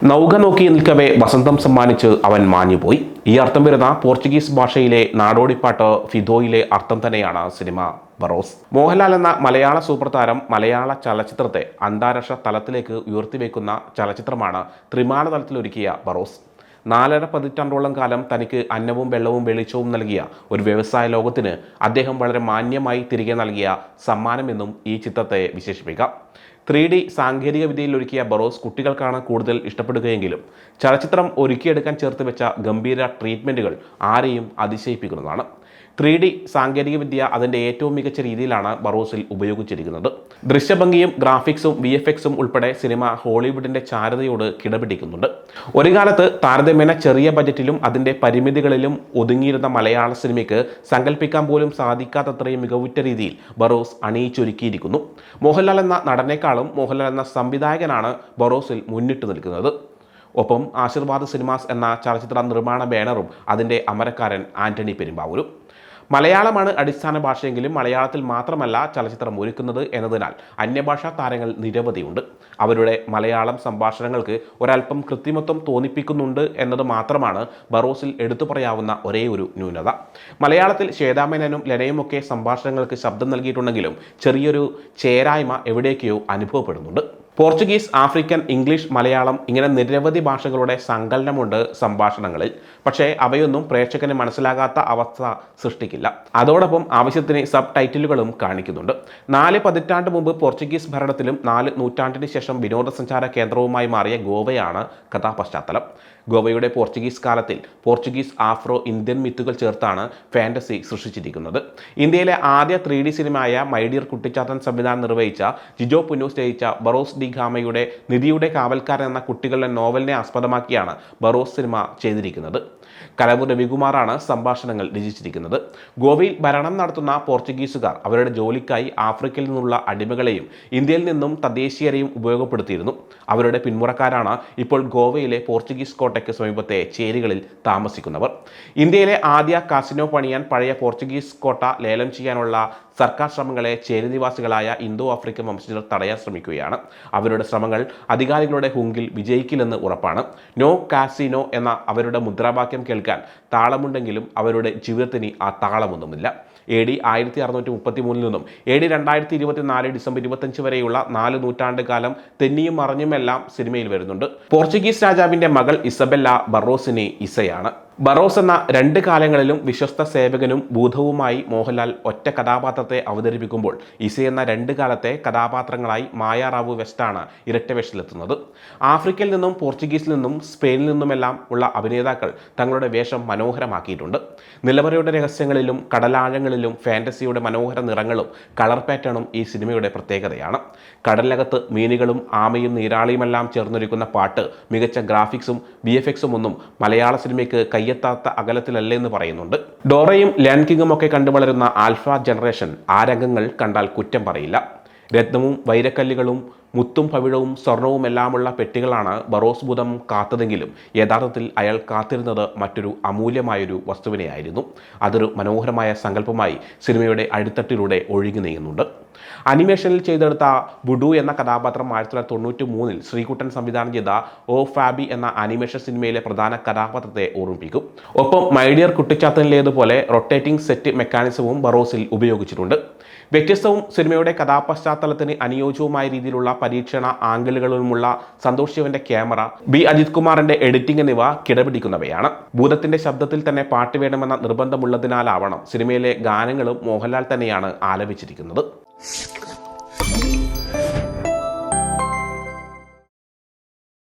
നൗക നോക്കി നിൽക്കവേ വസന്തം സമ്മാനിച്ച് അവൻ മാഞ്ഞുപോയി. ഈ അർത്ഥം വരുന്ന പോർച്ചുഗീസ് ഭാഷയിലെ നാടോടിപ്പാട്ട് ഫിദോയിലെ അർത്ഥം തന്നെയാണ് സിനിമ ബറോസ്. മോഹൻലാൽ എന്ന മലയാള സൂപ്പർ താരം മലയാള ചലച്ചിത്രത്തെ അന്താരാഷ്ട്ര തലത്തിലേക്ക് ഉയർത്തിവെക്കുന്ന ചലച്ചിത്രമാണ് ത്രിമാന തലത്തിലൊരുക്കിയ ബറോസ്. 4.5 പതിറ്റാണ്ടോളം കാലം തനിക്ക് അന്നവും വെള്ളവും വെളിച്ചവും നൽകിയ ഒരു വ്യവസായ ലോകത്തിന് അദ്ദേഹം വളരെ മാന്യമായി തിരികെ നൽകിയ സമ്മാനമെന്നും ഈ ചിത്രത്തെ വിശേഷിപ്പിക്കാം. 3D സാങ്കേതിക വിദ്യയിൽ ഒരുക്കിയ ബറോസ് കുട്ടികൾക്കാണ് കൂടുതൽ ഇഷ്ടപ്പെടുകയെങ്കിലും ചലച്ചിത്രം ഒരുക്കിയെടുക്കാൻ ചേർത്ത് വെച്ച ഗംഭീര ട്രീറ്റ്മെൻറ്റുകൾ ആരെയും അതിശയിപ്പിക്കുന്നതാണ്. 3D സാങ്കേതികവിദ്യ അതിൻ്റെ ഏറ്റവും മികച്ച രീതിയിലാണ് ബറോസിൽ ഉപയോഗിച്ചിരിക്കുന്നത്. ദൃശ്യഭംഗിയും ഗ്രാഫിക്സും VFXും ഉൾപ്പെടെ സിനിമ ഹോളിവുഡിൻ്റെ ചാരുതയോട് കിടപിടിക്കുന്നുണ്ട്. ഒരു കാലത്ത് താരതമ്യേന ചെറിയ ബജറ്റിലും അതിൻ്റെ പരിമിതികളിലും ഒതുങ്ങിയിരുന്ന മലയാള സിനിമയ്ക്ക് സങ്കല്പിക്കാൻ പോലും സാധിക്കാത്തത്രയും മികവുറ്റ രീതിയിൽ ബറോസ് അണിയിച്ചൊരുക്കിയിരിക്കുന്നു. മോഹൻലാൽ എന്ന നടനേക്കാളും മോഹൻലാൽ എന്ന സംവിധായകനാണ് ബറോസിൽ മുന്നിട്ട് നിൽക്കുന്നത്. ഒപ്പം ആശീർവാദ് സിനിമാസ് എന്ന ചലച്ചിത്ര നിർമ്മാണ ബാനറും അതിൻ്റെ അമരക്കാരൻ ആന്റണി പെരുമ്പാവൂരും. മലയാളമാണ് അടിസ്ഥാന ഭാഷയെങ്കിലും മലയാളത്തിൽ മാത്രമല്ല ചലച്ചിത്രം ഒരുക്കുന്നത് എന്നതിനാൽ അന്യഭാഷാ താരങ്ങൾ നിരവധിയുണ്ട്. അവരുടെ മലയാളം സംഭാഷണങ്ങൾക്ക് ഒരൽപ്പം കൃത്രിമത്വം തോന്നിപ്പിക്കുന്നുണ്ട് എന്നത് മാത്രമാണ് ബറോസിൽ എടുത്തു പറയാവുന്ന ഒരേ ഒരു ന്യൂനത. മലയാളത്തിൽ ശ്വേതാമേനനും ലെനയുമൊക്കെ സംഭാഷണങ്ങൾക്ക് ശബ്ദം നൽകിയിട്ടുണ്ടെങ്കിലും ചെറിയൊരു ചേരായ്മ എവിടേക്കോ അനുഭവപ്പെടുന്നുണ്ട്. പോർച്ചുഗീസ്, ആഫ്രിക്കൻ, ഇംഗ്ലീഷ്, മലയാളം ഇങ്ങനെ നിരവധി ഭാഷകളുടെ സങ്കലനമുണ്ട് സംഭാഷണങ്ങളിൽ. പക്ഷേ അവയൊന്നും പ്രേക്ഷകന് മനസ്സിലാകാത്ത അവസ്ഥ സൃഷ്ടിക്കില്ല. അതോടൊപ്പം ആവശ്യത്തിന് സബ് ടൈറ്റിലുകളും കാണിക്കുന്നുണ്ട്. 4 പതിറ്റാണ്ട് മുമ്പ് പോർച്ചുഗീസ് ഭരണത്തിലും 4 നൂറ്റാണ്ടിന് ശേഷം വിനോദസഞ്ചാര കേന്ദ്രവുമായി മാറിയ ഗോവയാണ് കഥാപശ്ചാത്തലം. ഗോവയുടെ പോർച്ചുഗീസ് കാലത്തിൽ പോർച്ചുഗീസ് ആഫ്രോ ഇന്ത്യൻ മിത്തുകൾ ചേർത്താണ് ഫാന്റസി സൃഷ്ടിച്ചിരിക്കുന്നത്. ഇന്ത്യയിലെ ആദ്യ 3D സിനിമയായ മൈ ഡിയർ കുട്ടിച്ചാത്തൻ സംവിധാനം നിർവഹിച്ച ജിജോ പുന്നൂസ് രചിച്ച ബറോസ് ഡി ഗാമയുടെ നിധിയുടെ കാവൽക്കാരൻ എന്ന കുട്ടികളുടെ നോവലിനെ ആസ്പദമാക്കിയാണ് ബറോസ് സിനിമ ചെയ്തിരിക്കുന്നത്. കലവൂർ രവികുമാറാണ് സംഭാഷണങ്ങൾ രചിച്ചിരിക്കുന്നത്. ഗോവയിൽ ഭരണം നടത്തുന്ന പോർച്ചുഗീസുകാർ അവരുടെ ജോലിക്കായി ആഫ്രിക്കയിൽ നിന്നുള്ള അടിമകളെയും ഇന്ത്യയിൽ നിന്നും തദ്ദേശീയരെയും ഉപയോഗപ്പെടുത്തിയിരുന്നു. അവരുടെ പിന്മുറക്കാരാണ് ഇപ്പോൾ ഗോവയിലെ പോർച്ചുഗീസ് കോട്ടയ്ക്ക് സമീപത്തെ ചേരികളിൽ താമസിക്കുന്നവർ. ഇന്ത്യയിലെ ആദ്യ കാസിനോ പണിയാൻ പഴയ പോർച്ചുഗീസ് കോട്ട ലേലം ചെയ്യാനുള്ള സർക്കാർ ശ്രമങ്ങളെ ചേരിനിവാസികളായ ഇന്തോ ആഫ്രിക്കൻ വംശജർ തടയാൻ ശ്രമിക്കുകയാണ്. അവരുടെ ശ്രമങ്ങൾ അധികാരികളുടെ ഹുങ്കിൽ വിജയിക്കില്ലെന്ന് ഉറപ്പാണ്. നോ കാസിനോ എന്ന അവരുടെ മുദ്രാവാക്യം കേൾക്കാൻ താളമുണ്ടെങ്കിലും അവരുടെ ജീവിതത്തിന് ആ താളമൊന്നുമില്ല. AD 1633 നിന്നും AD 2024 ഡിസംബർ 25 വരെയുള്ള 4 നൂറ്റാണ്ട് കാലം തെന്നിയും മറിഞ്ഞുമെല്ലാം സിനിമയിൽ വരുന്നുണ്ട്. പോർച്ചുഗീസ് രാജാവിൻ്റെ മകൾ ഇസബെല്ല ബറോസിന് ഇസയാണ്. ബറോസ് എന്ന 2 കാലങ്ങളിലും വിശ്വസ്ത സേവകനും ഭൂതവുമായി മോഹൻലാൽ ഒറ്റ കഥാപാത്രത്തെ അവതരിപ്പിക്കുമ്പോൾ ഇസയെന്ന 2 കാലത്തെ കഥാപാത്രങ്ങളായി മായാറാവു വെസ്റ്റാണ് ഇരട്ടവേഷത്തിലെത്തുന്നത്. ആഫ്രിക്കയിൽ നിന്നും പോർച്ചുഗീസിൽ നിന്നും സ്പെയിനിൽ നിന്നുമെല്ലാം ഉള്ള അഭിനേതാക്കൾ തങ്ങളുടെ വേഷം മനോഹരമാക്കിയിട്ടുണ്ട്. നിലവറയുടെ രഹസ്യങ്ങളിലും കടലാഴങ്ങളിലും ഫാന്റസിയുടെ മനോഹര നിറങ്ങളും കളർ പാറ്റേണും ഈ സിനിമയുടെ പ്രത്യേകതയാണ്. കടലിനകത്ത് മീനുകളും ആമയും നീരാളിയുമെല്ലാം ചേർന്നൊരുക്കുന്ന പാട്ട്, മികച്ച ഗ്രാഫിക്സും VFXും ഒന്നും മലയാള സിനിമയ്ക്ക് കയ്യെത്താത്ത അകലത്തിലല്ലേ എന്ന് പറയുന്നുണ്ട്. ഡോറയും ലയൺ കിങ്ങും ഒക്കെ കണ്ടു വളരുന്ന ആൽഫ ജനറേഷൻ ആ രംഗങ്ങൾ കണ്ടാൽ കുറ്റം പറയില്ല. രത്നവും വൈരക്കല്ലുകളും മുത്തും പവിഴവും സ്വർണവും എല്ലാമുള്ള പെട്ടികളാണ് ബറോസ് ഭൂതം കാത്തതെങ്കിലും യഥാർത്ഥത്തിൽ അയാൾ കാത്തിരുന്നത് മറ്റൊരു അമൂല്യമായൊരു വസ്തുവിനെയായിരുന്നു. അതൊരു മനോഹരമായ സങ്കല്പമായി സിനിമയുടെ അടിത്തട്ടിലൂടെ ഒഴുകി നീങ്ങുന്നുണ്ട്. അനിമേഷനിൽ ചെയ്തെടുത്ത ബുഡു എന്ന കഥാപാത്രം 1993 ശ്രീകുട്ടൻ സംവിധാനം ചെയ്ത ഓ ഫാബി എന്ന അനിമേഷൻ സിനിമയിലെ പ്രധാന കഥാപാത്രത്തെ ഓർമ്മിപ്പിക്കും. ഒപ്പം മൈ ഡിയർ കുട്ടിച്ചാത്തനിലേതുപോലെ റൊട്ടേറ്റിംഗ് സെറ്റ് മെക്കാനിസവും ബറോസിൽ ഉപയോഗിച്ചിട്ടുണ്ട്. വ്യത്യസ്തവും സിനിമയുടെ കഥാപശ്ചാത്തലത്തിന് അനുയോജ്യവുമായ രീതിയിലുള്ള പരീക്ഷണ ആംഗിളുകളുമുള്ള സന്തോഷ് ശിവന്റെ ക്യാമറ, B അജിത് കുമാറിന്റെ എഡിറ്റിംഗ് എന്നിവ കിടപിടിക്കുന്നവയാണ്. ഭൂതത്തിന്റെ ശബ്ദത്തിൽ തന്നെ പാട്ട് വേണമെന്ന നിർബന്ധമുള്ളതിനാലാവണം സിനിമയിലെ ഗാനങ്ങളും മോഹൻലാൽ തന്നെയാണ് ആലപിച്ചിരിക്കുന്നത്.